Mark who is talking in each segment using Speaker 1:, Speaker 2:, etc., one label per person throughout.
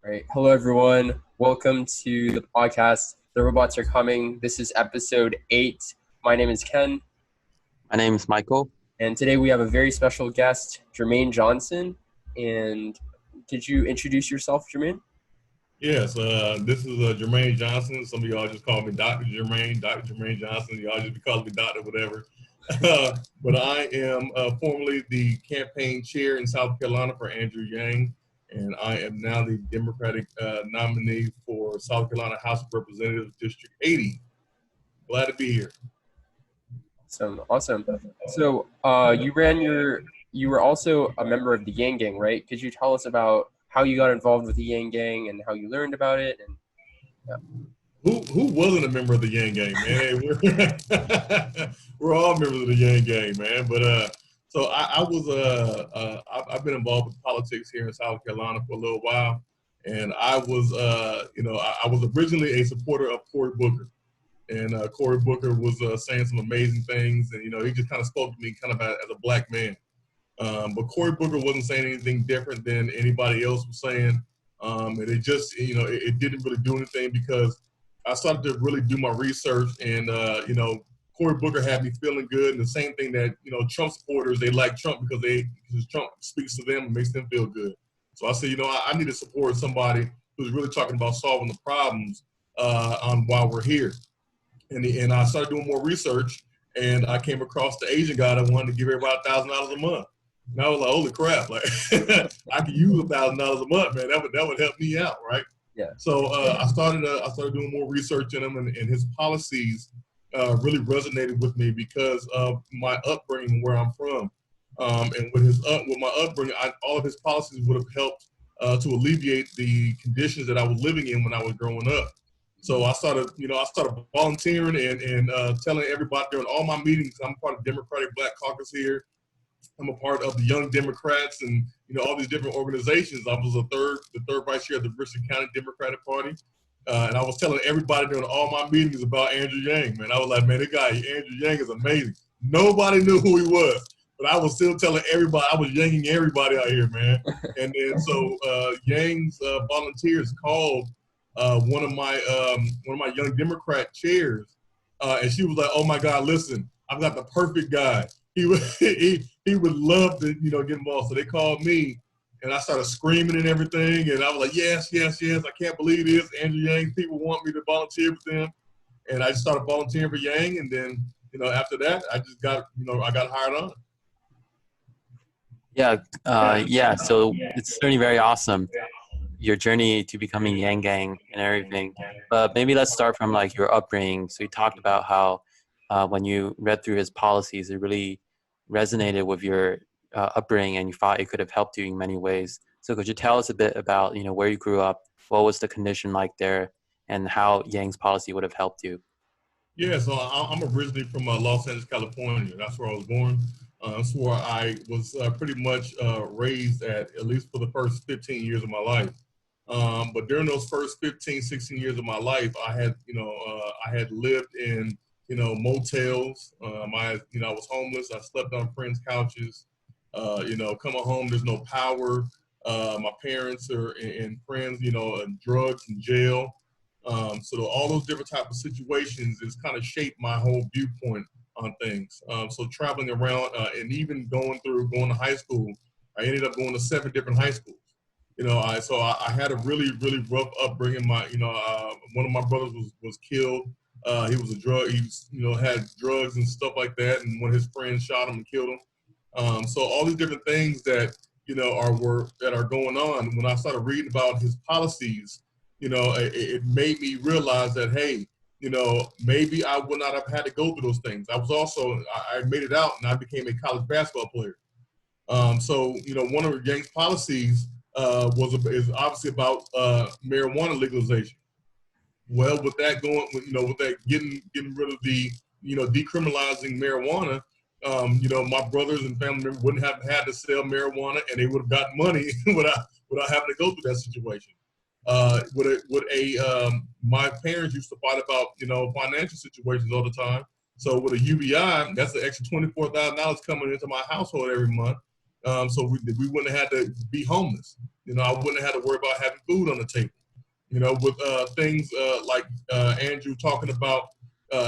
Speaker 1: Right. Hello, everyone. Welcome to the podcast. The Robots Are Coming. This is episode 8. My name is Ken,
Speaker 2: My name is Michael.
Speaker 1: and today we have a very special guest, Jermaine Johnson. And could you introduce yourself, Jermaine?
Speaker 3: Yes, this is Jermaine Johnson. Some of y'all just call me Dr. Jermaine Johnson. Y'all just be calling me Doctor, whatever. But I am formerly the campaign chair in South Carolina for Andrew Yang, and I am now the Democratic nominee for South Carolina House of Representatives District 80. Glad to be here.
Speaker 1: Awesome. So you were also a member of the Yang Gang, right? Could you tell us about how you got involved with the Yang Gang and how you learned about it? And
Speaker 3: Who wasn't a member of the Yang Gang, man? We're all members of the Yang Gang, man. But so I've been involved with politics here in South Carolina for a little while, and I was I was originally a supporter of Cory Booker, and Cory Booker was saying some amazing things, and he just kind of spoke to me kind of as a black man. But Cory Booker wasn't saying anything different than anybody else was saying. And it just, it didn't really do anything because I started to really do my research, and Cory Booker had me feeling good. And the same thing that Trump supporters, they like Trump because Trump speaks to them and makes them feel good. So I said, I need to support somebody who's really talking about solving the problems on while we're here. And I started doing more research, and I came across the Asian guy that wanted to give everybody $1,000 a month. And I was like, holy crap! Like, I could use $1,000 a month, man. That would help me out, right?
Speaker 1: yeah.
Speaker 3: So I started doing more research in him, and his policies really resonated with me because of my upbringing, where I'm from, and with my upbringing, all of his policies would have helped to alleviate the conditions that I was living in when I was growing up. So I started volunteering and telling everybody during all my meetings. I'm part of the Democratic Black Caucus here. I'm a part of the Young Democrats and all these different organizations. I was the third vice chair of the Richland County Democratic Party, and I was telling everybody during all my meetings about Andrew Yang. Man, I was like, man, this guy Andrew Yang is amazing. Nobody knew who he was, but I was still telling everybody. I was yanging everybody out here, man. And then so Yang's volunteers called one of my Young Democrat chairs, and she was like, "Oh my God, listen, I've got the perfect guy. He would love to get involved." So they called me, and I started screaming and everything, and I was like, "Yes, yes, yes! I can't believe this. Andrew Yang, people want me to volunteer with them," and I just started volunteering for Yang, and then after that, I just got I got hired on.
Speaker 2: Yeah. So it's certainly very awesome, your journey to becoming Yang Gang and everything. But maybe let's start from like your upbringing. So you talked about how when you read through his policies, it really resonated with your upbringing, and you thought it could have helped you in many ways. So could you tell us a bit about where you grew up, what was the condition like there, and how Yang's policy would have helped you?
Speaker 3: Yeah, so I'm originally from Los Angeles, California. That's where I was born. That's where I was pretty much raised at least for the first 15 years of my life. But during those first 15, 16 years of my life, I had lived in motels. I was homeless. I slept on friends' couches. Coming home, there's no power. My parents and friends, drugs and jail. So all those different type of situations has kind of shaped my whole viewpoint on things. So traveling around and even going to high school, I ended up going to 7 different high schools. I had a really, really rough upbringing. One of my brothers was killed. He was had drugs and stuff like that, and one of his friends shot him and killed him. So all these different things that are going on. When I started reading about his policies, it made me realize that, hey, maybe I would not have had to go through those things. I made it out and I became a college basketball player. So one of Yang's policies is obviously about marijuana legalization. Well, with that getting rid of the, decriminalizing marijuana, my brothers and family members wouldn't have had to sell marijuana, and they would have gotten money without having to go through that situation. My parents used to fight about, financial situations all the time. So with a UBI, that's an extra $24,000 coming into my household every month. So we wouldn't have had to be homeless. I wouldn't have had to worry about having food on the table. With things like Andrew talking about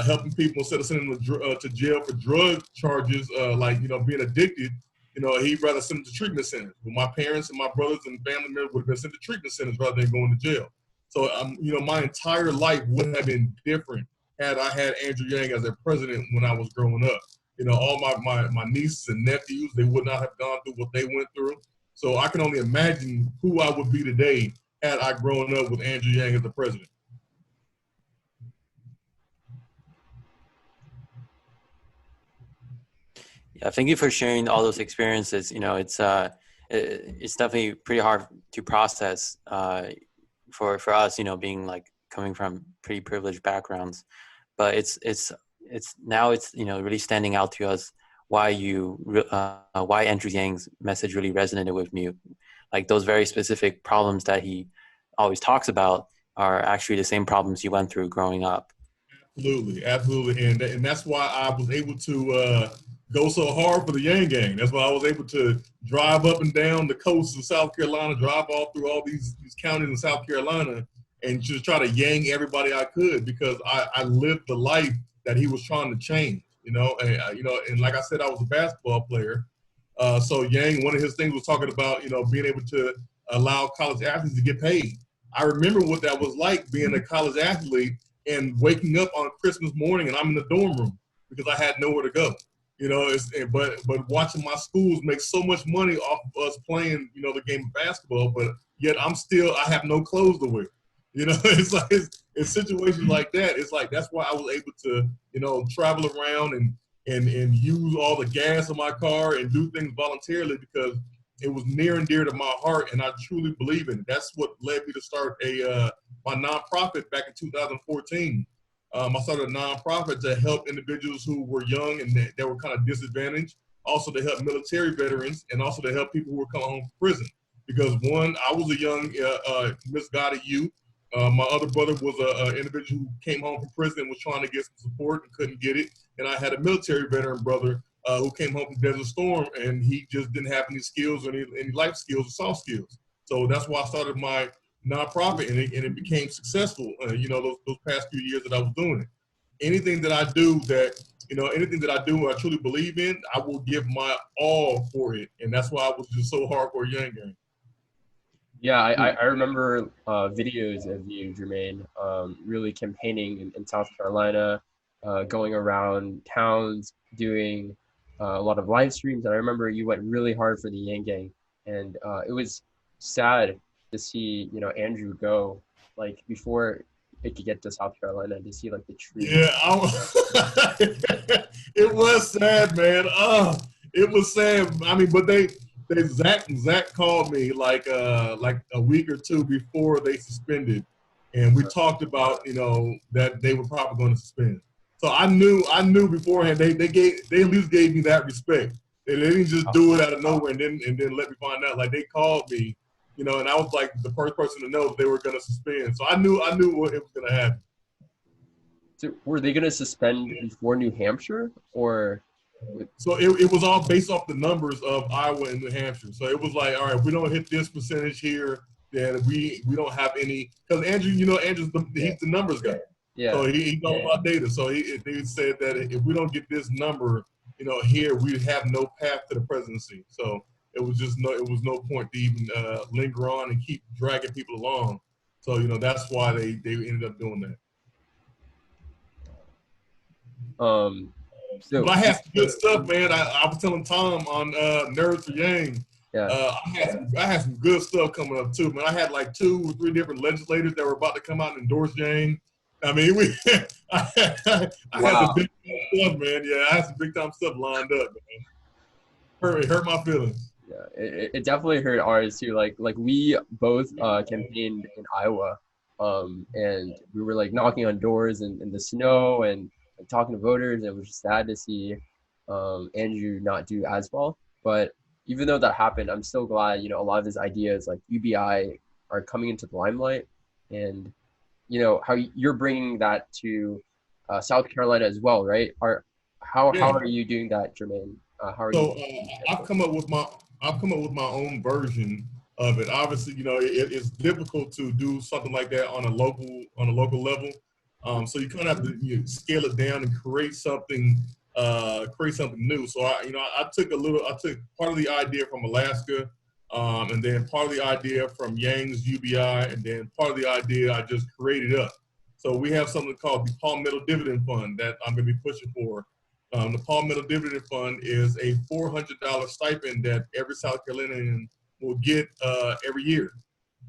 Speaker 3: helping people instead of sending them to jail for drug charges, like, being addicted, he'd rather send them to treatment centers. Well, my parents and my brothers and family members would have been sent to treatment centers rather than going to jail. So, my entire life wouldn't have been different had I had Andrew Yang as a president when I was growing up. All my nieces and nephews, they would not have gone through what they went through. So I can only imagine who I would be today had I grown up with Andrew Yang as the president.
Speaker 2: Yeah, thank you for sharing all those experiences. It's definitely pretty hard to process for us, being like coming from pretty privileged backgrounds. But it's now really standing out to us why Andrew Yang's message really resonated with me. Like those very specific problems that he always talks about are actually the same problems you went through growing up.
Speaker 3: Absolutely, and that's why I was able to go so hard for the Yang Gang. That's why I was able to drive up and down the coast of South Carolina, drive all through all these counties in South Carolina, and just try to yang everybody I could, because I lived the life that he was trying to change. And like I said, I was a basketball player. So Yang, one of his things was talking about, being able to allow college athletes to get paid. I remember what that was like, being a college athlete and waking up on Christmas morning and I'm in the dorm room because I had nowhere to go. But watching my schools make so much money off of us playing, the game of basketball, but yet I have no clothes to wear. It's like it's situations like that. It's like that's why I was able to, travel around and use all the gas in my car and do things voluntarily, because it was near and dear to my heart, and I truly believe in it. That's what led me to start my nonprofit back in 2014. I started a nonprofit to help individuals who were young and they were kind of disadvantaged, also to help military veterans, and also to help people who were coming home from prison. Because one, I was a young misguided youth. My other brother was an individual who came home from prison and was trying to get some support and couldn't get it. And I had a military veteran brother who came home from Desert Storm, and he just didn't have any skills or any life skills or soft skills. So that's why I started my nonprofit, and it became successful, those past few years that I was doing it. Anything that I do I truly believe in, I will give my all for it. And that's why I was just so hardcore Yang Gang.
Speaker 1: Yeah, I remember videos of you, Jermaine, really campaigning in South Carolina, going around towns, doing a lot of live streams. And I remember you went really hard for the Yang Gang. And it was sad to see, Andrew go, like, before it could get to South Carolina, to see, like, the trees.
Speaker 3: Yeah, it was sad, man. It was sad. I mean, but Zach called me like a week or two before they suspended, and we talked about that they were probably going to suspend. So I knew beforehand. They at least gave me that respect. They didn't just do it out of nowhere and then let me find out. Like, they called me, and I was like the first person to know that they were going to suspend. So I knew what it was going to happen.
Speaker 1: So were they going to suspend before New Hampshire, or?
Speaker 3: So it was all based off the numbers of Iowa and New Hampshire. So it was like, all right, if we don't hit this percentage here, then we don't have any. Because Andrew, Andrew's he's the numbers guy.
Speaker 1: Yeah.
Speaker 3: So he knows about data. So they said that if we don't get this number, here, we have no path to the presidency. So it was no point to even linger on and keep dragging people along. So that's why they ended up doing that. But I had some good stuff, man. I was telling Tom on Nerds for Yang.
Speaker 1: Yeah.
Speaker 3: I had some good stuff coming up too, man. I had like 2 or 3 different legislators that were about to come out and endorse Yang. I mean, I had some big time stuff, man. Yeah, I had some big time stuff lined up, man. It hurt my feelings.
Speaker 1: Yeah, it definitely hurt ours too. Like we both campaigned in Iowa, and we were like knocking on doors in the snow and like talking to voters. And it was just sad to see Andrew not do as well. But even though that happened, I'm still glad, a lot of his ideas like UBI are coming into the limelight, and how you're bringing that to South Carolina as well, right? How are you doing that, Jermaine? How are you?
Speaker 3: I've come up with I've come up with my own version of it. Obviously, it's difficult to do something like that on a local level. So you kind of have to scale it down and create something new. So I took part of the idea from Alaska, and then part of the idea from Yang's UBI, and then part of the idea I just created up. So we have something called the Palmetto Dividend Fund that I'm going to be pushing for. The Palmetto Dividend Fund is a $400 stipend that every South Carolinian will get every year.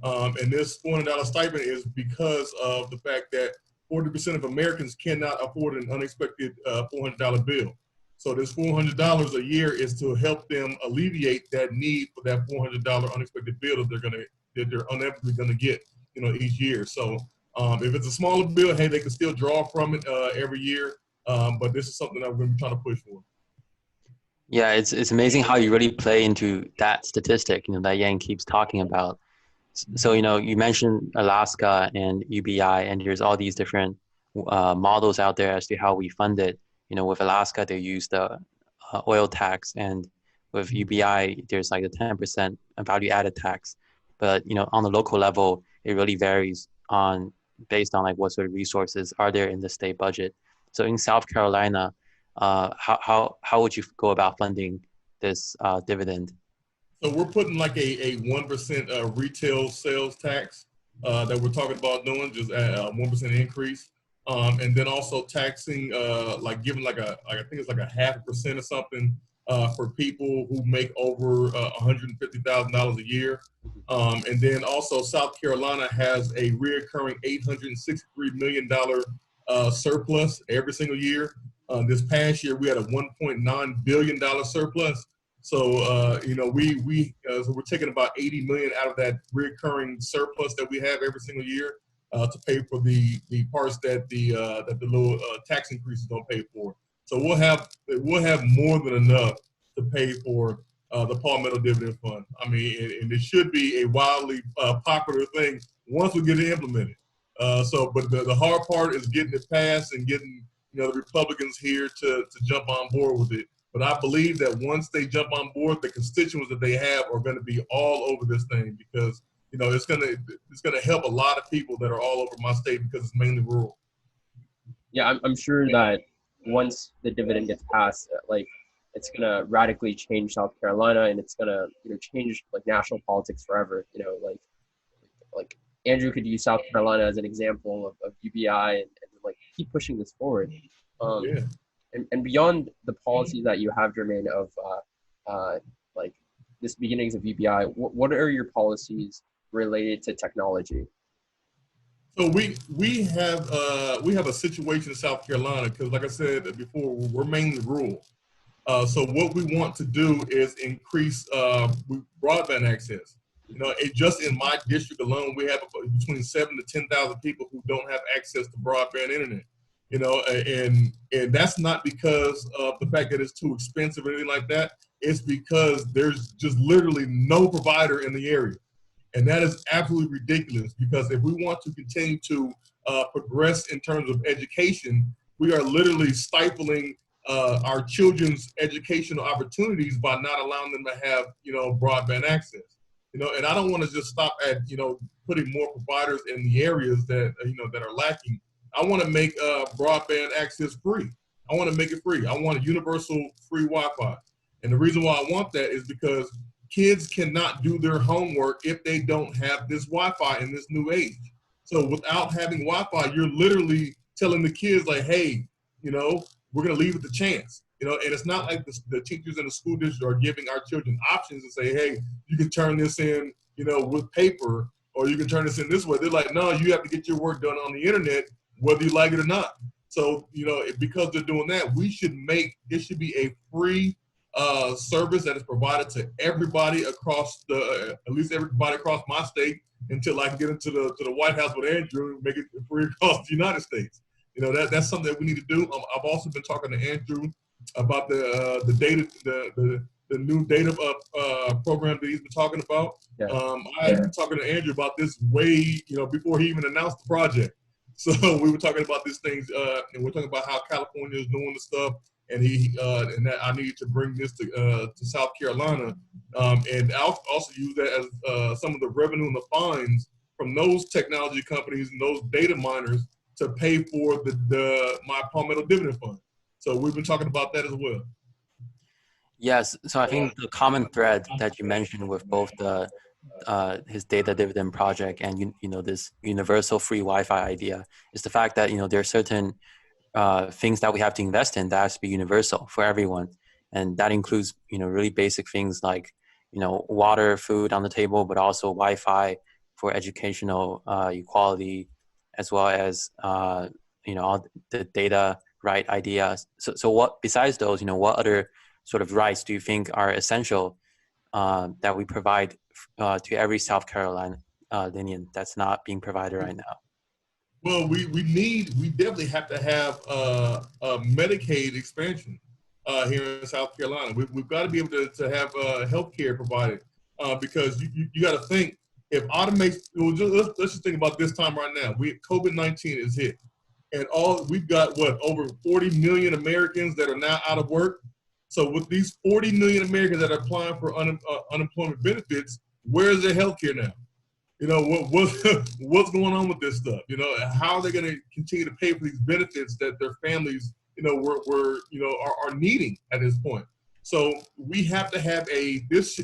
Speaker 3: And this $400 stipend is because of the fact that 40% of Americans cannot afford an unexpected $400 bill. So this $400 a year is to help them alleviate that need for that $400 unexpected bill that they're inevitably going to get, each year. So if it's a smaller bill, hey, they can still draw from it every year. But this is something that we're going to be trying to push for.
Speaker 2: Yeah, it's amazing how you really play into that statistic, that Yang keeps talking about. So, you mentioned Alaska and UBI, and there's all these different models out there as to how we fund it. With Alaska, they use the oil tax, and with UBI, there's like a 10% value added tax. But, on the local level, it really varies based on like what sort of resources are there in the state budget. So in South Carolina, how would you go about funding this dividend?
Speaker 3: So we're putting like a 1% retail sales tax that we're talking about doing, just a 1% increase. And then also taxing, giving I think it's like a 0.5% or something for people who make over $150,000 a year. And then also South Carolina has a reoccurring $863 million surplus every single year. This past year, we had a $1.9 billion surplus. So, so we're taking about 80 million out of that recurring surplus that we have every single year to pay for the parts that the little tax increases don't pay for. So we'll have more than enough to pay for the Palmetto Dividend Fund. I mean, and it should be a wildly popular thing once we get it implemented. But the hard part is getting it passed and getting the Republicans here to jump on board with it. But I believe that once they jump on board, the constituents that they have are going to be all over this thing because it's going to help a lot of people that are all over my state because it's mainly rural.
Speaker 1: Yeah, I'm sure that once the dividend gets passed, it's going to radically change South Carolina, and it's going to change national politics forever. Like Andrew could use South Carolina as an example of UBI and keep pushing this forward.
Speaker 3: Yeah.
Speaker 1: And beyond the policies that you have, Jermaine, of this beginnings of UBI, what are your policies related to technology?
Speaker 3: So we have a situation in South Carolina because, like I said before, we're mainly rural. So what we want to do is increase broadband access. Just in my district alone, we have between 7,000 to 10,000 people who don't have access to broadband internet. And that's not because of the fact that it's too expensive or anything like that. It's because there's just literally no provider in the area. And that is absolutely ridiculous because if we want to continue to progress in terms of education, we are literally stifling our children's educational opportunities by not allowing them to have, broadband access. And I don't want to just stop at, putting more providers in the areas that, that are lacking. I want to make broadband access free. I want to make it free. I want a universal free Wi-Fi. And the reason why I want that is because kids cannot do their homework if they don't have this Wi-Fi in this new age. So without having Wi-Fi, you're literally telling the kids like, hey, we're going to leave it to chance. And it's not like the teachers in the school district are giving our children options and say, hey, you can turn this in, with paper, or you can turn this in this way. They're like, no, you have to get your work done on the internet, whether you like it or not. So, because they're doing that, it should be a free service that is provided to everybody across at least everybody across my state until I can get into the White House with Andrew and make it free across the United States. That's something that we need to do. I've also been talking to Andrew about the data, the new data program that he's been talking about. Yeah. I've been talking to Andrew about this way, before he even announced the project. So we were talking about these things, and we're talking about how California is doing the stuff and and that I need to bring this to South Carolina, and I'll also use that as some of the revenue and the fines from those technology companies and those data miners to pay for my Palmetto dividend fund. So we've been talking about that as well.
Speaker 2: Yes, so I think the common thread that you mentioned with both the his data dividend project and this universal free Wi-Fi idea is the fact that there are certain things that we have to invest in that has to be universal for everyone, and that includes really basic things like water, food on the table, but also Wi-Fi for educational equality, as well as all the data right ideas. So what besides those, what other sort of rights do you think are essential that we provide to every South Carolinian that's not being provided right now?
Speaker 3: Well, we definitely have to have a Medicaid expansion here in South Carolina. We've got to be able to have health care provided because you got to think if automation. Well, let's just think about this time right now. COVID-19 is hit, and we've got over 40 million Americans that are now out of work. So with these 40 million Americans that are applying for unemployment benefits, where is their health care now? What's going on with this stuff? How are they going to continue to pay for these benefits that their families, are needing at this point? So we have to have this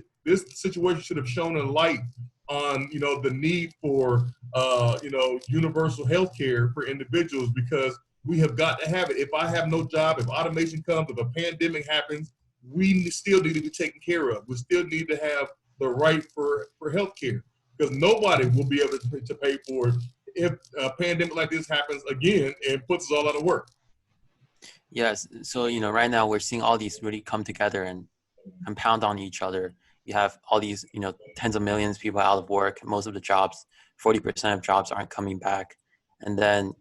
Speaker 3: situation should have shown a light on, the need for, universal health care for individuals, because we have got to have it. If I have no job, if automation comes, if a pandemic happens, we still need to be taken care of. We still need to have the right for health care, because nobody will be able to pay for it if a pandemic like this happens again and puts us all out of work.
Speaker 2: Yes. So, right now we're seeing all these really come together and compound on each other. You have all these, tens of millions of people out of work. Most of the jobs, 40% of jobs aren't coming back. And then,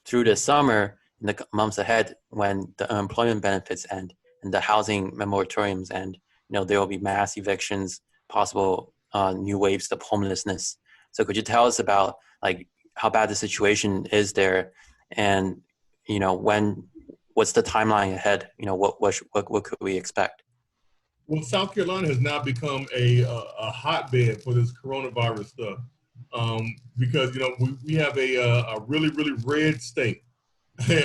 Speaker 2: through the summer, in the months ahead, when the unemployment benefits end and the housing moratoriums end, there will be mass evictions, possible new waves of homelessness. So could you tell us about how bad the situation is there, and what's the timeline ahead? What could we expect?
Speaker 3: Well, South Carolina has now become a hotbed for this coronavirus stuff because we have a really, really red state,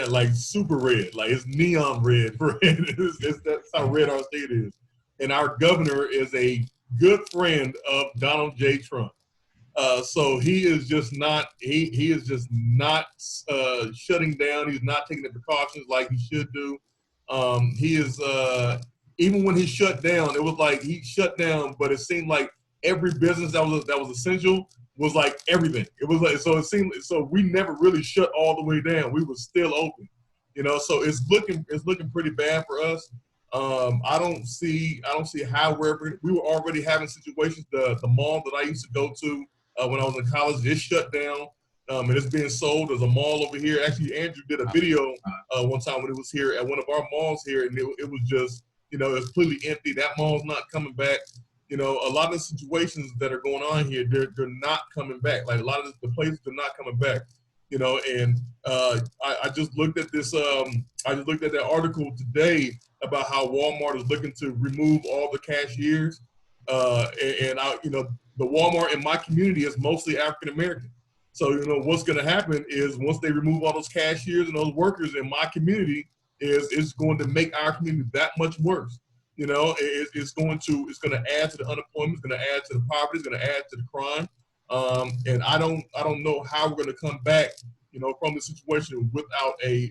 Speaker 3: like super red, like it's neon red. That's how red our state is, and our governor is a good friend of Donald J. Trump. So he is just not shutting down. He's not taking the precautions like he should do. He is even when he shut down, it was like he shut down, but it seemed like every business that was essential was like everything. It was like so we never really shut all the way down. We were still open, So it's looking pretty bad for us. I don't see how we were already having situations. The mall that I used to go to when I was in college, it shut down, and it's being sold as a mall over here. Actually, Andrew did a video one time when it was here at one of our malls here, and it was just it was completely empty. That mall's not coming back. A lot of the situations that are going on here, they're not coming back. Like a lot of the places are not coming back. And I just looked at this. I just looked at that article today about how Walmart is looking to remove all the cashiers, and the Walmart in my community is mostly African American. So what's going to happen is once they remove all those cashiers and those workers in my community, it's going to make our community that much worse. It's going to add to the unemployment. It's going to add to the poverty. It's going to add to the crime. And I don't know how we're going to come back, from the situation without a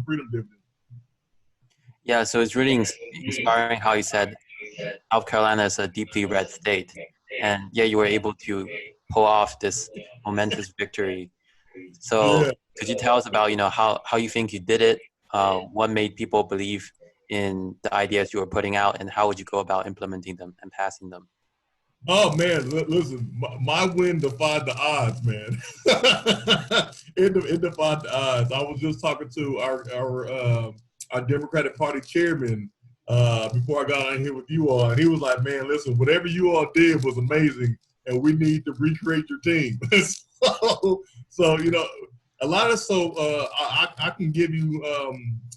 Speaker 3: freedom dividend.
Speaker 2: Yeah, so it's really inspiring how you said South Carolina is a deeply red state, and you were able to pull off this momentous victory. So could you tell us about how you think you did it? What made people believe in the ideas you were putting out, and how would you go about implementing them and passing them?
Speaker 3: Oh man, listen, my win defied the odds, man. It defied the odds. I was just talking to our Democratic Party chairman before I got on here with you all, and he was like, "Man, listen, whatever you all did was amazing, and we need to recreate your team." so A lot of I can give you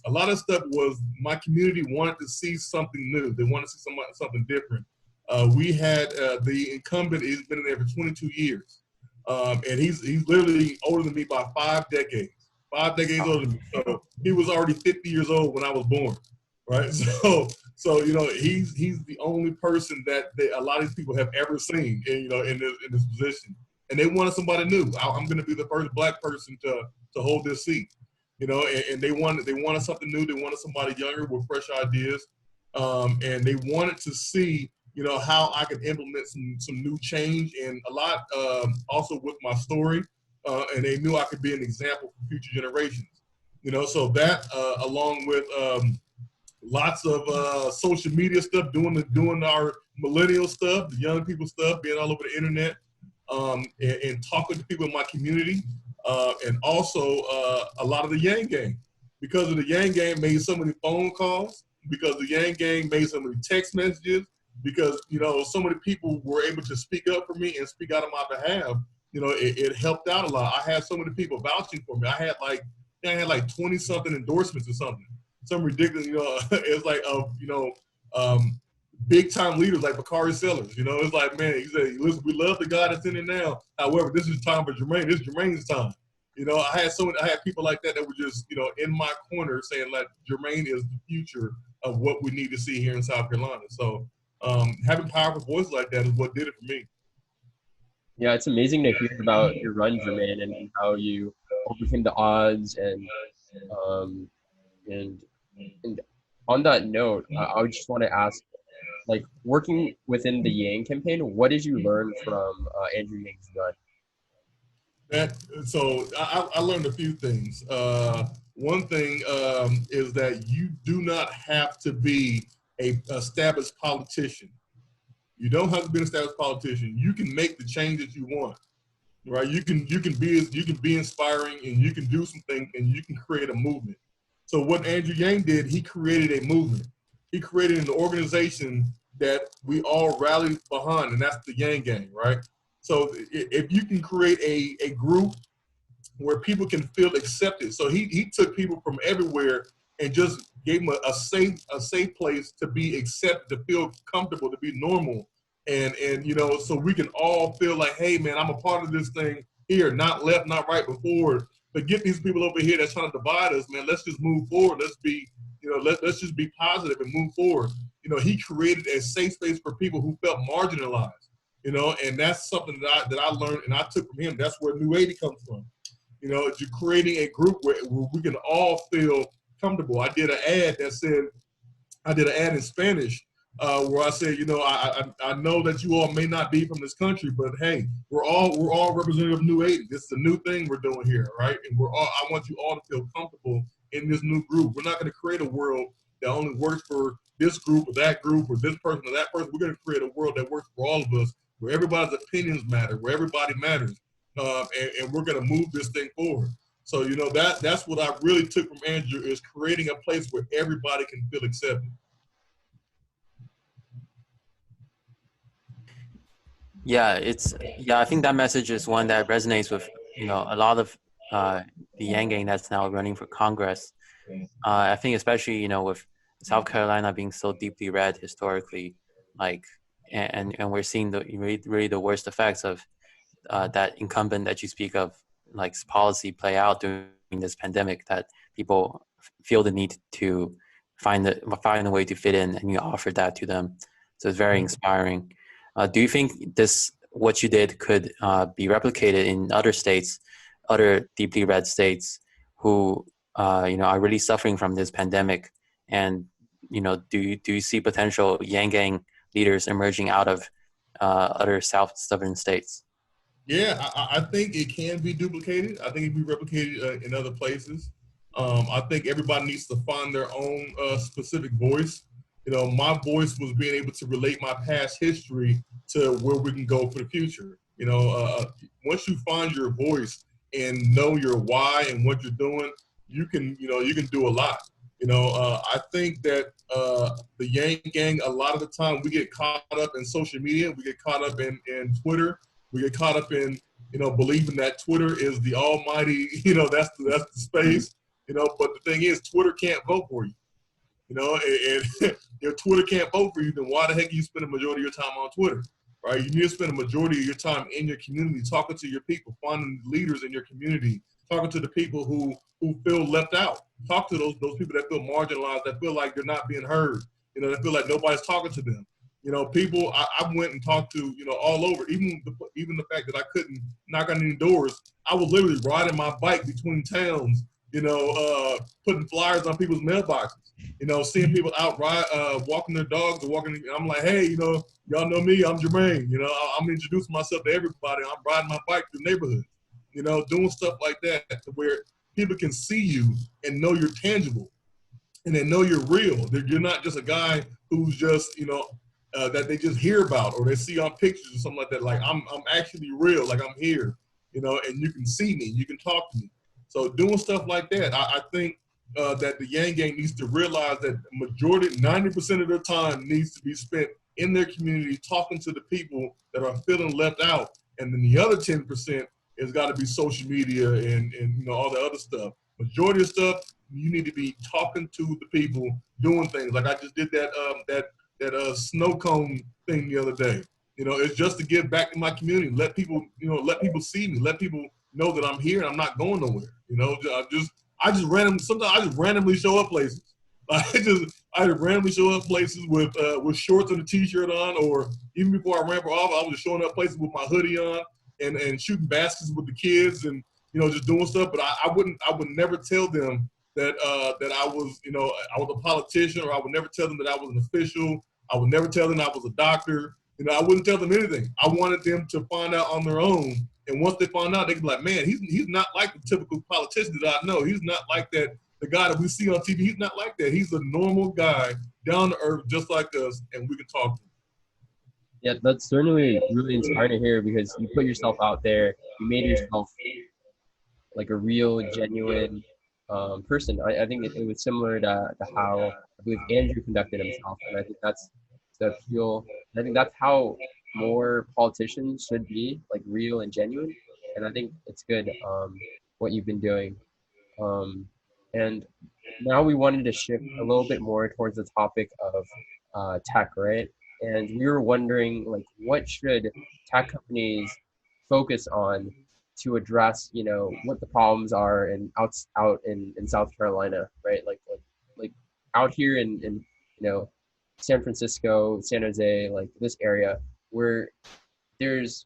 Speaker 3: a lot of stuff was my community wanted to see something new. They wanted to see something different. We had the incumbent. He's been in there for 22 years, and he's literally older than me by 5 decades. 5 decades older than me. So he was already 50 years old when I was born, right? So you know he's the only person that a lot of these people have ever seen, in this position. And they wanted somebody new. I'm going to be the first Black person to hold this seat, and they wanted something new. They wanted somebody younger with fresh ideas, and they wanted to see, how I could implement some new change, and a lot also with my story, and they knew I could be an example for future generations, So that along with lots of social media stuff, doing our millennial stuff, the young people stuff, being all over the internet. And talking to people in my community, and also a lot of the Yang Gang. Because of the Yang Gang made so many phone calls, because the Yang Gang made so many text messages, because, so many people were able to speak up for me and speak out on my behalf, it helped out a lot. I had so many people vouching for me. I had like 20 something endorsements or something. Some ridiculous, it's like, big time leaders like Bakari Sellers, it's like, man, he said, listen, we love the guy that's in it now. However, this is time for Jermaine. This is Jermaine's time. I had people like that were just, in my corner saying like Jermaine is the future of what we need to see here in South Carolina. So having powerful voices like that is what did it for me.
Speaker 1: Yeah, it's amazing to hear about your run, Jermaine, and how you overcame the odds um, and on that note, I would just want to ask, like, working within the Yang campaign, what did you learn from Andrew Yang's gun?
Speaker 3: So I learned a few things. One thing is that you do not have to be a established politician. You don't have to be an established politician. You can make the changes you want, right? You can be inspiring, and you can do something, and you can create a movement. So what Andrew Yang did, he created a movement. He created an organization that we all rallied behind, and that's the Yang Gang, right? So if you can create a group where people can feel accepted. So he took people from everywhere and just gave them a safe place to be accepted, to feel comfortable, to be normal. And so we can all feel like, hey man, I'm a part of this thing here, not left, not right, but forward. But get these people over here that's trying to divide us, man. Let's just move forward. Let's be, let's just be positive and move forward. He created a safe space for people who felt marginalized, and that's something that I learned and I took from him. That's where New 80 comes from. You're creating a group where we can all feel comfortable. I did an ad in Spanish where I said, I know that you all may not be from this country, but hey, we're all representative of New 80. This is a new thing we're doing here, right? And I want you all to feel comfortable in this new group. We're not going to create a world that only works for this group or this person or that person. We're going to create a world that works for all of us, where everybody's opinions matter, where everybody matters, and we're going to move this thing forward. So that's what I really took from Andrew, is creating a place where everybody can feel accepted.
Speaker 2: Yeah, I think that message is one that resonates with a lot of the Yang Gang that's now running for Congress. I think especially with South Carolina being so deeply red historically, like, and we're seeing really the worst effects of that incumbent that you speak of, like, policy play out during this pandemic, that people feel the need to find a way to fit in, and you offer that to them. So it's very inspiring. Do you think what you did could be replicated in other states, other deeply red states who are really suffering from this pandemic? And do you see potential Yang Gang leaders emerging out of other southern states?
Speaker 3: Yeah, I think it can be duplicated. I think it can be replicated in other places. I think everybody needs to find their own specific voice. My voice was being able to relate my past history to where we can go for the future. Once you find your voice and know your why and what you're doing, you can do a lot. I think that the Yang Gang, a lot of the time we get caught up in social media, we get caught up in Twitter, we get caught up in believing that Twitter is the almighty, that's the space, but the thing is, Twitter can't vote for you, and if Twitter can't vote for you, then why the heck you spend a majority of your time on Twitter, right? You need to spend a majority of your time in your community, talking to your people, finding leaders in your community, talking to the people who feel left out. Talk to those people that feel marginalized, that feel like they're not being heard, that feel like nobody's talking to them. People I went and talked to, all over, even the fact that I couldn't knock on any doors. I was literally riding my bike between towns, putting flyers on people's mailboxes, seeing people out walking their dogs or walking. I'm like, hey, y'all know me, I'm Jermaine. I'm introducing myself to everybody. I'm riding my bike through neighborhoods, doing stuff like that to where people can see you and know you're tangible and they know you're real. That you're not just a guy who's just, that they just hear about or they see on pictures or something like that. Like I'm actually real, like I'm here, and you can see me, you can talk to me. So doing stuff like that, I think that the Yang Gang needs to realize that majority, 90% of their time needs to be spent in their community talking to the people that are feeling left out. And then the other 10% has got to be social media and all the other stuff. Majority of stuff, you need to be talking to the people, doing things. Like I just did that snow cone thing the other day. It's just to give back to my community, let people see me, let people know that I'm here and I'm not going nowhere. Sometimes I just randomly show up places. I just randomly show up places with shorts and a t-shirt on, or even before I ran for office, I was just showing up places with my hoodie on and shooting baskets with the kids and just doing stuff. But I would never tell them that I was I was a politician, or I would never tell them that I was an official. I would never tell them I was a doctor. I wouldn't tell them anything. I wanted them to find out on their own. And once they find out, they can be like, man, he's not like the typical politician that I know. He's not like that. The guy that we see on TV, he's not like that. He's a normal guy, down to earth, just like us, and we can talk to him.
Speaker 1: Yeah, that's certainly really inspiring to hear, because you put yourself out there, you made yourself like a real, genuine person. I think it was similar to how I believe Andrew conducted himself, and I think that's the appeal. I think that's how more politicians should be, like real and genuine. And I think it's good what you've been doing. And now we wanted to shift a little bit more towards the topic of tech, right? And we were wondering, like, what should tech companies focus on to address, what the problems are out in South Carolina, right? Like out here in San Francisco, San Jose, like this area where the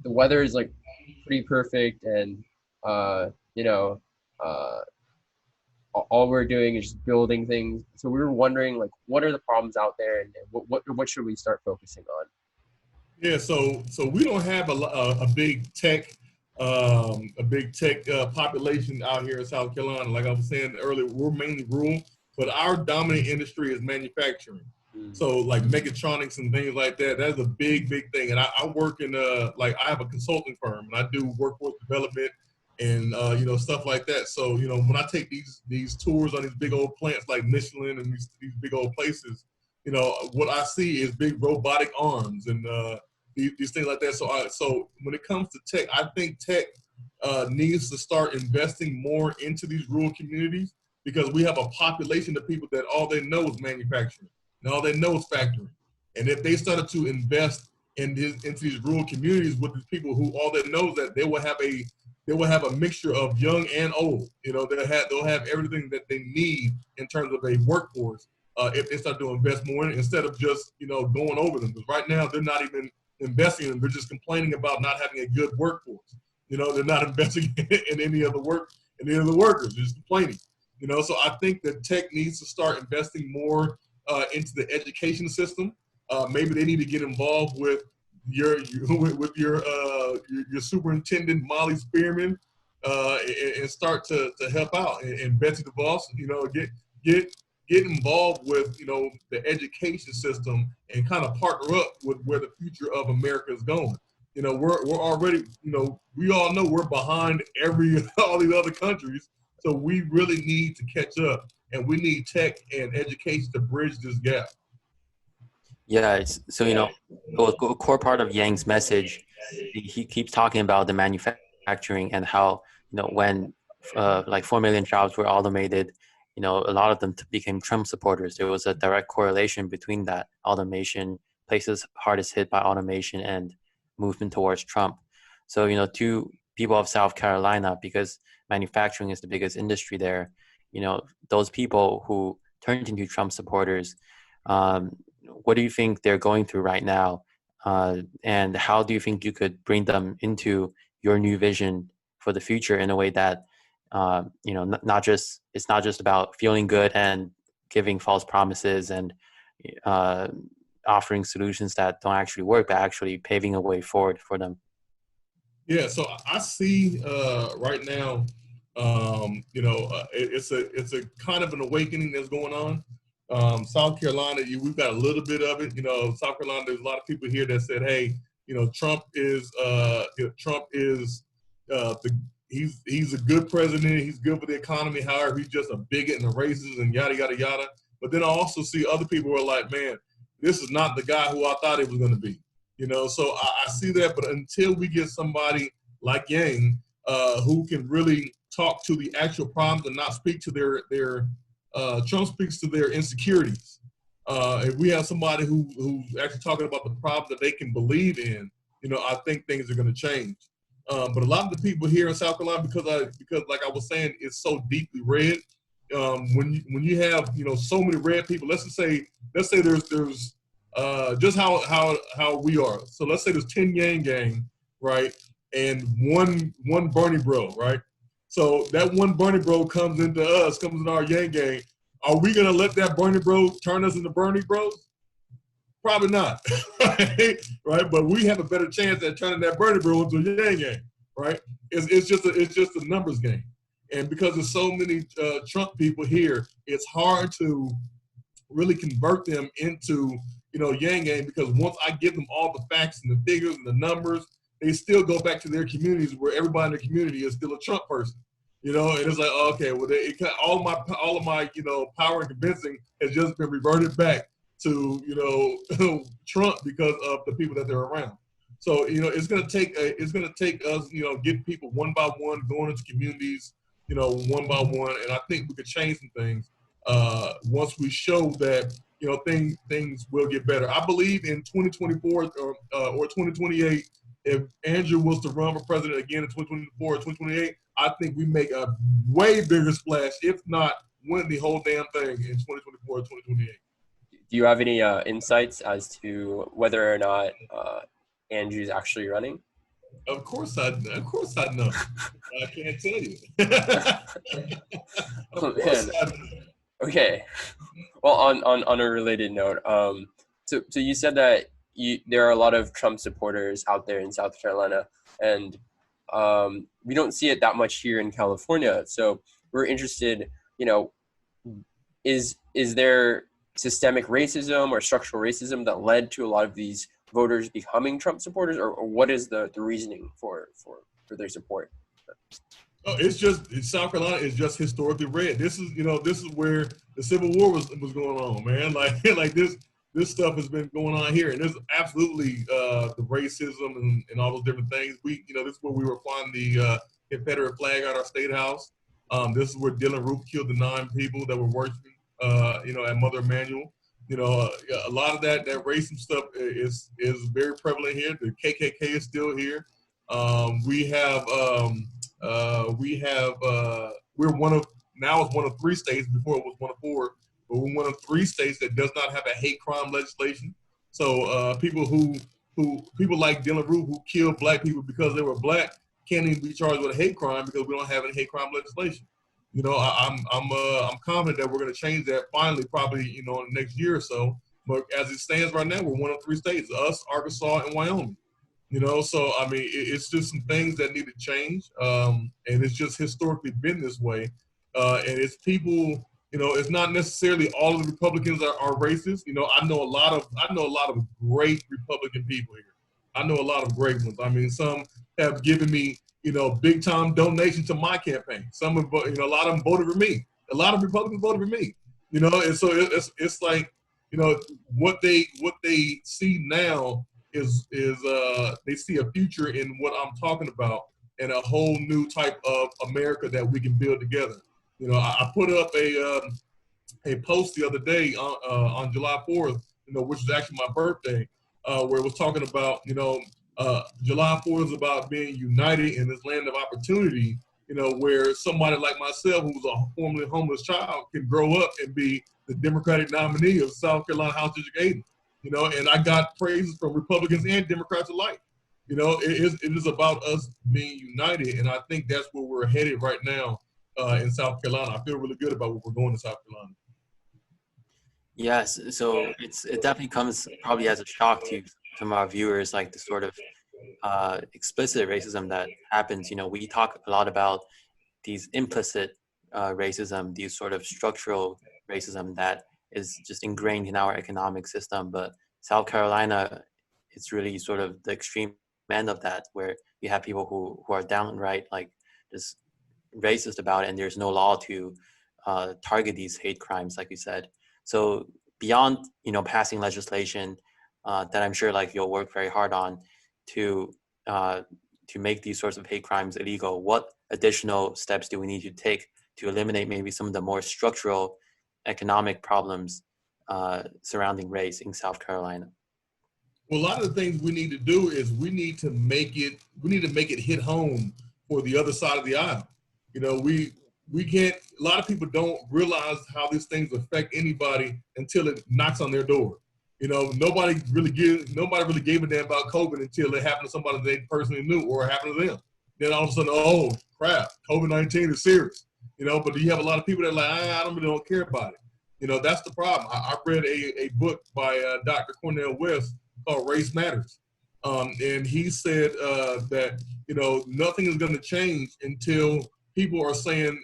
Speaker 1: weather is like pretty perfect, and all we're doing is just building things. So we were wondering, like, what are the problems out there, and what should we start focusing on?
Speaker 3: Yeah, so we don't have a big tech population out here in South Carolina. Like I was saying earlier, we're mainly rural, but our dominant industry is manufacturing. So like mechatronics and things like that, that's a big thing. And I work in I have a consulting firm, and I do workforce development and stuff like that. So when I take these tours on these big old plants like Michelin and these big old places, what I see is big robotic arms and these things like that. So when it comes to tech, I think tech needs to start investing more into these rural communities, because we have a population of people that all they know is manufacturing and all they know is factoring. And if they started to invest into these rural communities with these people who all they know is that they will have a mixture of young and old. They'll have everything that they need in terms of a workforce if they start to invest more in it, instead of just going over them. Because right now they're not even investing in them. They're just complaining about not having a good workforce. They're not investing in any of the workers. They're just complaining. So I think that tech needs to start investing more into the education system. Maybe they need to get involved with your superintendent Molly Spearman and start to help out. And Betsy DeVos, get involved with the education system and kind of partner up with where the future of America is going. We're already, we all know we're behind all these other countries. So we really need to catch up, and we need tech and education to bridge this gap.
Speaker 2: Yeah, so a core part of Yang's message, he keeps talking about the manufacturing and how when like 4 million jobs were automated, a lot of them became Trump supporters. There was a direct correlation between that automation, places hardest hit by automation, and movement towards Trump. So to people of South Carolina, because manufacturing is the biggest industry there, those people who turned into Trump supporters. What do you think they're going through right now? And how do you think you could bring them into your new vision for the future in a way that, it's not just about feeling good and giving false promises and offering solutions that don't actually work, but actually paving a way forward for them?
Speaker 3: Yeah, so I see right now, it's a kind of an awakening that's going on. South Carolina, we've got a little bit of it. South Carolina, there's a lot of people here that said, "Hey, Trump is he's a good president. He's good for the economy. However, he's just a bigot and a racist and yada yada yada." But then I also see other people who are like, "Man, this is not the guy who I thought it was going to be." So I see that. But until we get somebody like Yang who can really talk to the actual problems and not speak to their Trump speaks to their insecurities. If we have somebody who's actually talking about the problems that they can believe in, I think things are going to change. But a lot of the people here in South Carolina, because like I was saying, it's so deeply red. When you have so many red people, let's say there's just how we are. So let's say there's 10 Yang gang, right, and one Bernie bro, right. So that one Bernie bro comes into our Yang gang. Are we gonna let that Bernie bro turn us into Bernie bros? Probably not, right? But we have a better chance at turning that Bernie bro into a Yang gang, right? It's just a numbers game, and because there's so many Trump people here, it's hard to really convert them into Yang gang, because once I give them all the facts and the figures and the numbers, they still go back to their communities where everybody in their community is still a Trump person. And it's like, okay, well, all of my power and convincing has just been reverted back to Trump because of the people that they're around. So it's gonna take us getting people one by one, going into communities one by one, and I think we could change some things once we show that things will get better. I believe in 2024 or 2028. If Andrew was to run for president again in 2024 or 2028, I think we make a way bigger splash, if not win the whole damn thing in 2024 or 2028.
Speaker 1: Do you have any insights as to whether or not Andrew's actually running?
Speaker 3: Of course I know. I can't tell you. Of course I know.
Speaker 1: Okay. Well, on a related note, so you said that there are a lot of Trump supporters out there in South Carolina, and we don't see it that much here in California. So we're interested, is there systemic racism or structural racism that led to a lot of these voters becoming Trump supporters, or what is the reasoning for their support?
Speaker 3: Oh, South Carolina is just historically red. This is where the Civil War was going on, man. Like this stuff has been going on here, and there's absolutely the racism and all those different things. This is where we were flying the Confederate flag at our state house. This is where Dylann Roof killed the 9 people that were worshiping, at Mother Emanuel. A lot of that racism stuff is very prevalent here. The KKK is still here. We're one of 3 states. Before it was one of 4, but we're one of 3 states that does not have a hate crime legislation. So people like Dylann Roof, who killed black people because they were black, can't even be charged with a hate crime because we don't have any hate crime legislation. I'm confident that we're going to change that finally, probably in the next year or so. But as it stands right now, we're one of 3 states: us, Arkansas, and Wyoming. So I mean, it's just some things that need to change, and it's just historically been this way. And it's people, it's not necessarily all of the Republicans are racist. I know a lot of great Republican people here. I know a lot of great ones. I mean, some have given me, big time donation to my campaign. Some have, a lot of them voted for me. A lot of Republicans voted for me. And so it's like, you know, what they see now is they see a future in what I'm talking about, and a whole new type of America that we can build together. You know, I put up a post the other day on July 4th, you know, which is actually my birthday, where it was talking about, you know, July 4th is about being united in this land of opportunity, you know, where somebody like myself, who was a formerly homeless child, can grow up and be the Democratic nominee of South Carolina House District 80, you know, and I got praises from Republicans and Democrats alike. You know, it is about us being united, and I think that's where we're headed right now in South Carolina. I feel really good about where we're going in South Carolina.
Speaker 2: Yes, so it definitely comes probably as a shock to some of our viewers, like the sort of explicit racism that happens. You know, we talk a lot about these implicit racism, these sort of structural racism that is just ingrained in our economic system. But South Carolina, it's really sort of the extreme end of that, where you have people who are downright like just racist about it, and there's no law to target these hate crimes, like you said. So beyond, you know, passing legislation that I'm sure like you'll work very hard on to make these sorts of hate crimes illegal, what additional steps do we need to take to eliminate maybe some of the more structural economic problems surrounding race in South Carolina?
Speaker 3: Well, a lot of the things we need to do is we need to make it hit home for the other side of the aisle. You know, we can't, a lot of people don't realize how these things affect anybody until it knocks on their door. You know, nobody really gave a damn about COVID until it happened to somebody they personally knew or happened to them. Then all of a sudden, oh crap, COVID-19 is serious. You know, but you have a lot of people that are like, I don't care about it. You know, that's the problem. I read a book by Dr. Cornel West called Race Matters. And he said that, you know, nothing is going to change until people are saying,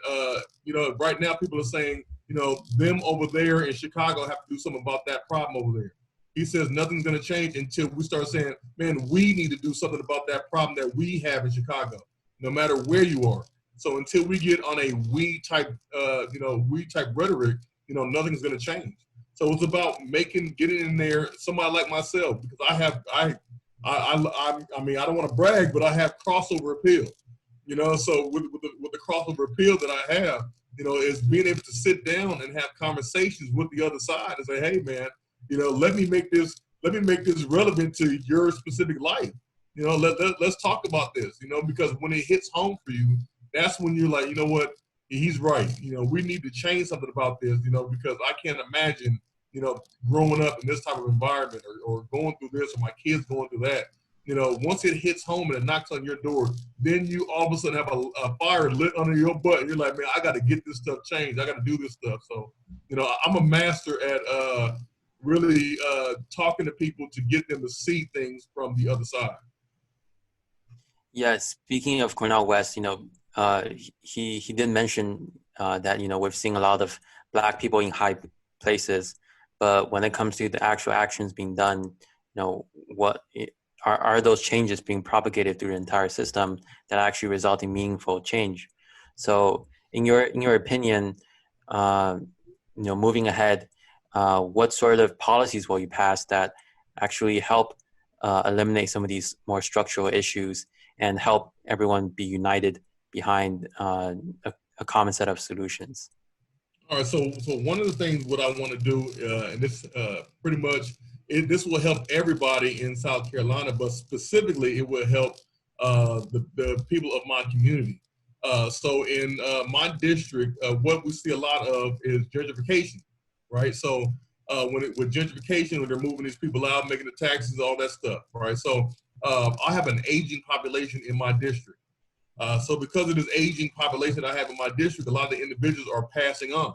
Speaker 3: you know, right now people are saying, you know, them over there in Chicago have to do something about that problem over there. He says nothing's going to change until we start saying, man, we need to do something about that problem that we have in Chicago, no matter where you are. So until we get on a we type rhetoric, you know, nothing's going to change. So it's about getting in there, somebody like myself, because I mean, I don't want to brag, but I have crossover appeal. You know, so with the crossover appeal that I have, you know, is being able to sit down and have conversations with the other side and say, hey man, you know, let me make this relevant to your specific life. You know, let's talk about this, you know, because when it hits home for you, that's when you're like, you know what, he's right. You know, we need to change something about this, you know, because I can't imagine, you know, growing up in this type of environment or going through this, or my kids going through that. You know, once it hits home and it knocks on your door, then you all of a sudden have a fire lit under your butt. And you're like, man, I got to get this stuff changed. I got to do this stuff. So, you know, I'm a master at really talking to people to get them to see things from the other side.
Speaker 2: Yeah, speaking of Cornel West, you know, he did mention that, you know, we're seeing a lot of Black people in high places, but when it comes to the actual actions being done, you know, what are those changes being propagated through the entire system that actually result in meaningful change? So in your opinion, you know, moving ahead, what sort of policies will you pass that actually help eliminate some of these more structural issues and help everyone be united behind a common set of solutions?
Speaker 3: All right, so one of the things what I want to do, and this pretty much, this will help everybody in South Carolina, but specifically it will help the people of my community. So in my district, what we see a lot of is gentrification, right? So with gentrification, when they're moving these people out, making the taxes, all that stuff, right? So I have an aging population in my district. So because of this aging population I have in my district, a lot of the individuals are passing on.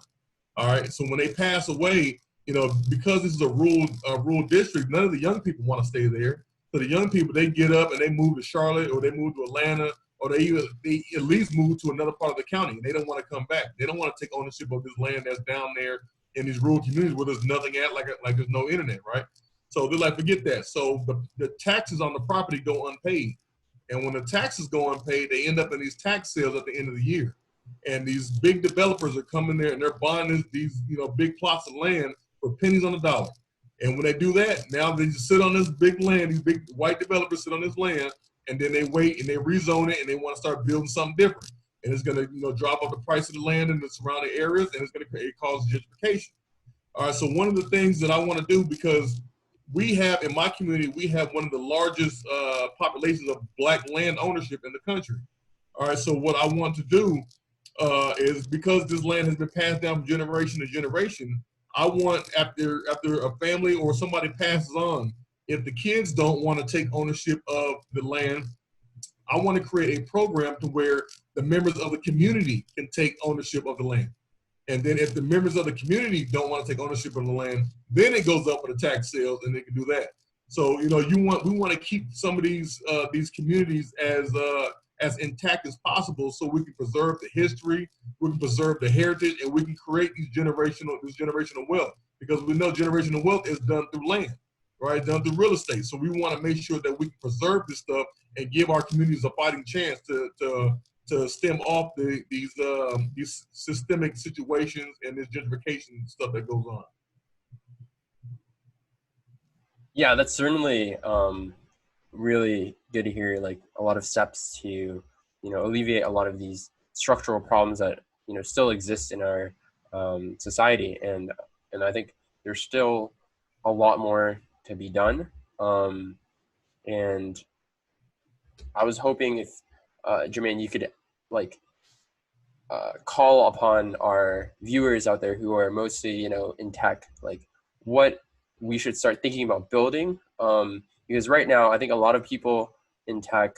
Speaker 3: All right. So when they pass away, you know, because this is a rural district, none of the young people want to stay there. So the young people, they get up and they move to Charlotte, or they move to Atlanta, or they at least move to another part of the county. And they don't want to come back. They don't want to take ownership of this land that's down there in these rural communities where there's nothing at, like there's no internet, right? So they're like, forget that. So the taxes on the property go unpaid. And when the taxes go unpaid, they end up in these tax sales at the end of the year. And these big developers are coming there and they're buying these you know, big plots of land for pennies on the dollar. And when they do that, now they just sit on this big land, these big white developers sit on this land, and then they wait and they rezone it and they want to start building something different. And it's going to drop up the price of the land in the surrounding areas, and it's going to cause gentrification. All right, so one of the things that I want to do, because we have, in my community, we have one of the largest populations of Black land ownership in the country. All right, so what I want to do is, because this land has been passed down from generation to generation, I want, after a family or somebody passes on, if the kids don't want to take ownership of the land, I want to create a program to where the members of the community can take ownership of the land. And then if the members of the community don't want to take ownership of the land, then it goes up for the tax sales and they can do that. So, we want to keep some of these communities as intact as possible, so we can preserve the history, we can preserve the heritage, and we can create this generational wealth. Because we know generational wealth is done through land, right? Done through real estate. So we want to make sure that we can preserve this stuff and give our communities a fighting chance to stem off these systemic situations and this gentrification stuff that goes on.
Speaker 1: Yeah, that's certainly really good to hear, like a lot of steps to, alleviate a lot of these structural problems that, still exist in our society. And I think there's still a lot more to be done. And I was hoping if, Jermaine, you could call upon our viewers out there who are mostly, in tech, like what we should start thinking about building. Because right now, I think a lot of people in tech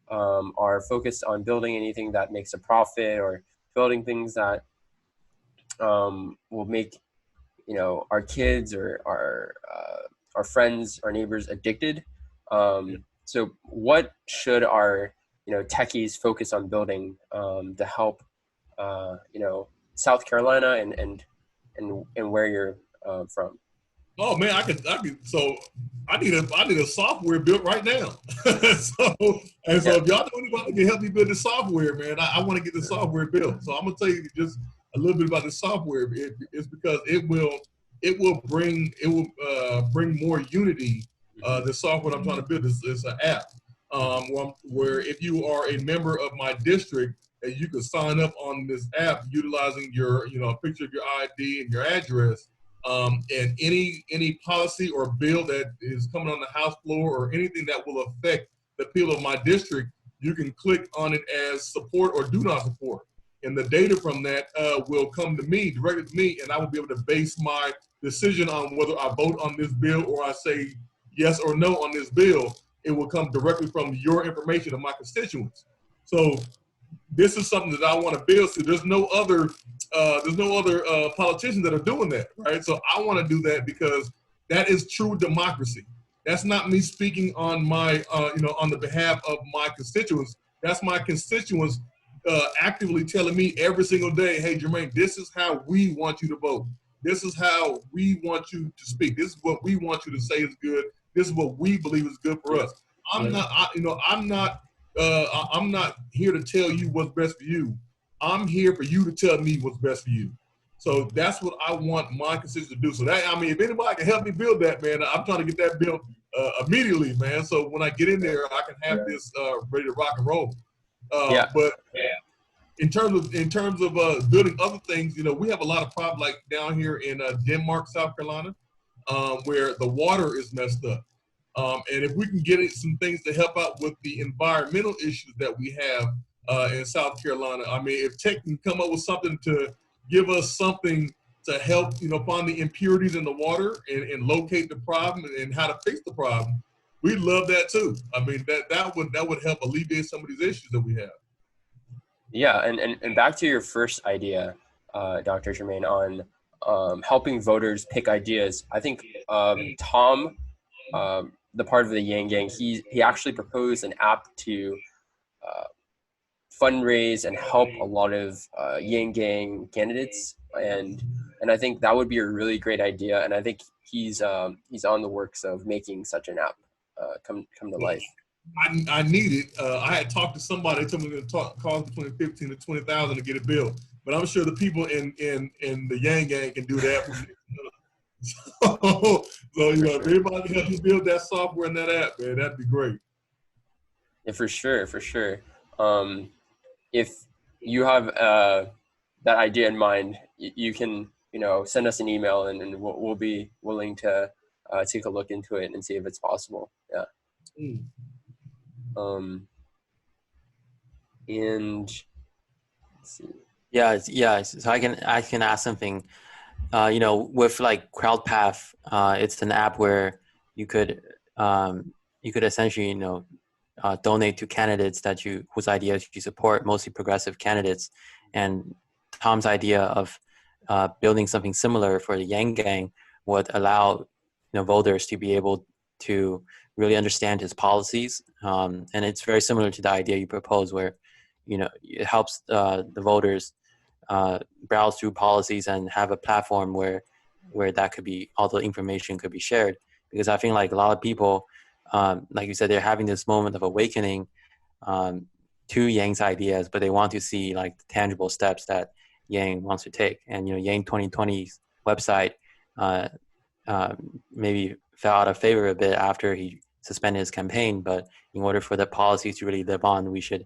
Speaker 1: are focused on building anything that makes a profit, or building things that will make, our kids or our friends, our neighbors addicted. So what should our, techies focus on building to help, South Carolina and where you're from?
Speaker 3: Oh man, I could. So I need a software built right now. So if y'all know anybody can help me build the software, man, I want to get the software built. So I'm gonna tell you just a little bit about the software. It's because it will bring more unity. The software I'm trying to build is an app where if you are a member of my district, you can sign up on this app utilizing your a picture of your ID and your address. And any policy or bill that is coming on the House floor, or anything that will affect the people of my district, you can click on it as support or do not support. And the data from that will come to me, directly to me, and I will be able to base my decision on whether I vote on this bill or I say yes or no on this bill. It will come directly from your information of my constituents. So this is something that I want to build. So there's no other politicians that are doing that, right? So I want to do that because that is true democracy. That's not me speaking on my, on the behalf of my constituents. That's my constituents actively telling me every single day, hey, Jermaine, this is how we want you to vote. This is how we want you to speak. This is what we want you to say is good. This is what we believe is good for us. I'm not here to tell you what's best for you. I'm here for you to tell me what's best for you. So that's what I want my constituents to do. So that, if anybody can help me build that, man, I'm trying to get that built immediately, man. So when I get in there, I can have this ready to rock and roll. But in terms of building other things, we have a lot of problems, like down here in Denmark, South Carolina, where the water is messed up. And if we can get some things to help out with the environmental issues that we have in South Carolina, if tech can come up with something to give us something to help, find the impurities in the water and locate the problem and how to fix the problem, we'd love that too. That would help alleviate some of these issues that we have. Yeah,
Speaker 1: and back to your first idea, Dr. Jermaine, on helping voters pick ideas. I think Tom, the part of the Yang Gang, he actually proposed an app to fundraise and help a lot of Yang Gang candidates, and I think that would be a really great idea. And I think he's on the works of making such an app come to life.
Speaker 3: I need it. I had talked to somebody, told me to cost between 15 to 20,000 to get it built. But I'm sure the people in the Yang Gang can do that. So if everybody help you build that software and that app, man, that'd be great.
Speaker 1: Yeah, for sure, for sure. If you have that idea in mind, you can, send us an email, and we'll be willing to take a look into it and see if it's possible. Yeah.
Speaker 3: Mm.
Speaker 1: And let's see.
Speaker 2: Yeah. So I can ask something. With like CrowdPath, it's an app where you could essentially donate to candidates whose ideas you support, mostly progressive candidates. And Tom's idea of building something similar for the Yang Gang would allow voters to be able to really understand his policies. And it's very similar to the idea you propose, where it helps the voters browse through policies and have a platform where that could be, all the information could be shared. Because I think like a lot of people, like you said, they're having this moment of awakening to Yang's ideas, but they want to see like the tangible steps that Yang wants to take. And Yang 2020's website maybe fell out of favor a bit after he suspended his campaign. But in order for the policies to really live on, we should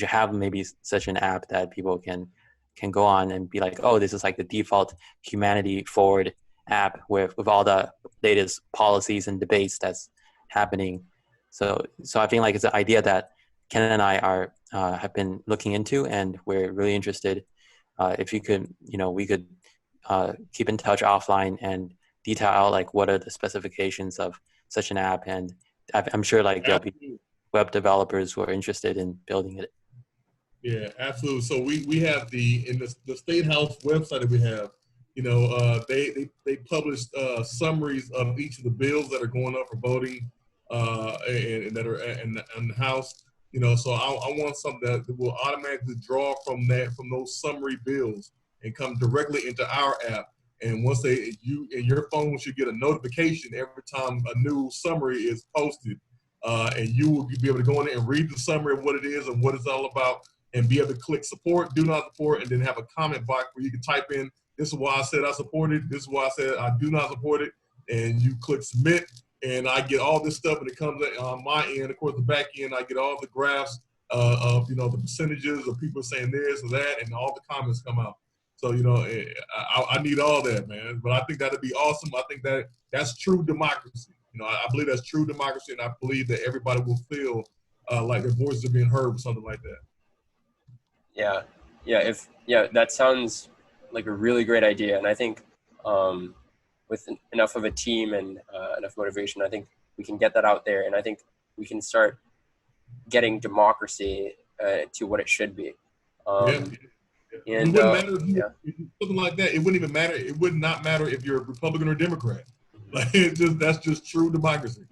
Speaker 2: have maybe such an app that people can go on and be like, oh, this is like the default humanity forward app with all the latest policies and debates that's happening. So I think like it's an idea that Ken and I are have been looking into, and we're really interested. If you could, we could keep in touch offline and detail out like what are the specifications of such an app, and I'm sure like there'll be web developers who are interested in building it.
Speaker 3: Yeah, absolutely. So we have in the State House website that we have, they published summaries of each of the bills that are going up for voting and that are in the House. So I want something that will automatically draw from those summary bills and come directly into our app. And once you and your phone should get a notification every time a new summary is posted, and you will be able to go in there and read the summary of what it is and what it's all about, and be able to click support, do not support, and then have a comment box where you can type in, this is why I said I support it, this is why I said I do not support it, and you click submit, and I get all this stuff, and it comes on my end. Of course, the back end, I get all the graphs of the percentages of people saying this or that, and all the comments come out. So I need all that, man. But I think that'd be awesome. I think that's true democracy. I believe that's true democracy, and I believe that everybody will feel like their voices are being heard or something like that.
Speaker 1: Yeah, that sounds like a really great idea, and I think with enough of a team and enough motivation, I think we can get that out there, and I think we can start getting democracy to what it should be.
Speaker 3: And it wouldn't matter if something like that. It wouldn't even matter. It would not matter if you're a Republican or Democrat. Like that's just true democracy.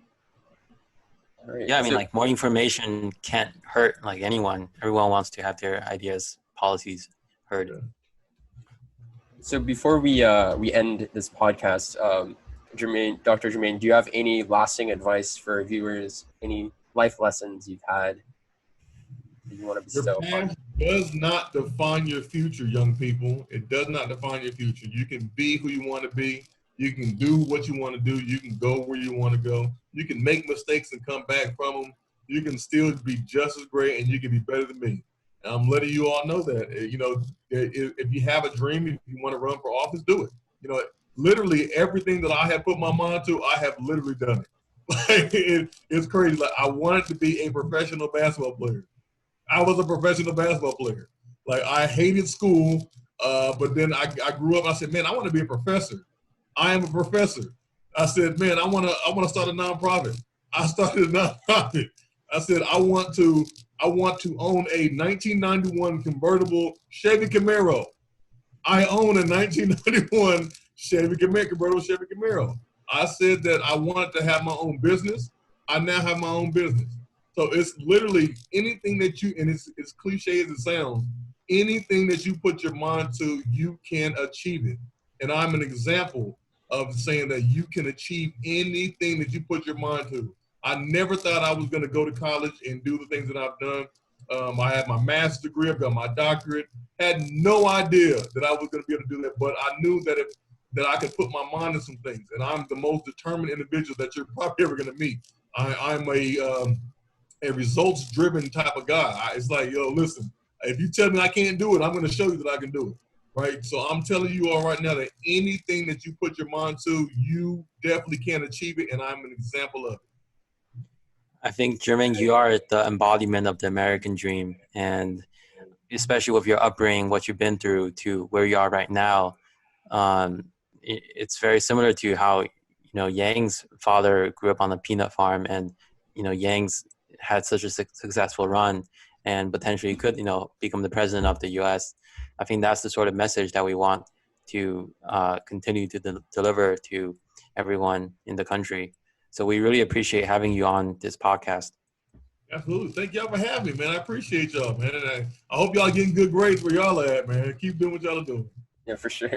Speaker 1: Right.
Speaker 2: Yeah, I mean, like more information can't hurt like anyone. Everyone wants to have their ideas, policies heard.
Speaker 1: So before we end this podcast, Dr. Jermaine, do you have any lasting advice for viewers? Any life lessons you've had that you want to bestow?
Speaker 3: Your past does not define your future, young people. It does not define your future. You can be who you want to be. You can do what you want to do. You can go where you want to go. You can make mistakes and come back from them. You can still be just as great, and you can be better than me. And I'm letting you all know that. If you have a dream, if you want to run for office, do it. Literally everything that I have put my mind to, I have literally done it. It's crazy. Like, I wanted to be a professional basketball player. I was a professional basketball player. Like, I hated school, but then I grew up. I said, man, I want to be a professor. I am a professor. I said, man, I want to start a nonprofit. I started a nonprofit. I said, I want to own a 1991 convertible Chevy Camaro. I own a 1991 convertible Chevy Camaro. I said that I wanted to have my own business. I now have my own business. So it's literally anything that and it's cliche as it sounds, anything that you put your mind to, you can achieve it. And I'm an example of saying that you can achieve anything that you put your mind to. I never thought I was going to go to college and do the things that I've done. I had my master's degree, I've got my doctorate. Had no idea that I was going to be able to do that, but I knew that that I can put my mind to some things. And I'm the most determined individual that you're probably ever going to meet. I'm a results-driven type of guy. It's like, yo, listen, if you tell me I can't do it, I'm going to show you that I can do it. Right. So I'm telling you all right now that anything that you put your mind to, you definitely can achieve it. And I'm an example of it.
Speaker 2: I think, Jermaine, you are the embodiment of the American dream. And especially with your upbringing, what you've been through to where you are right now, it's very similar to how, Yang's father grew up on a peanut farm, and, Yang's had such a successful run and potentially could, become the president of the U.S. I think that's the sort of message that we want to continue to deliver to everyone in the country. So we really appreciate having you on this podcast.
Speaker 3: Absolutely. Thank y'all for having me, man. I appreciate y'all, man. And I hope y'all getting good grades where y'all at, man. Keep doing what y'all are doing.
Speaker 1: Yeah, for sure.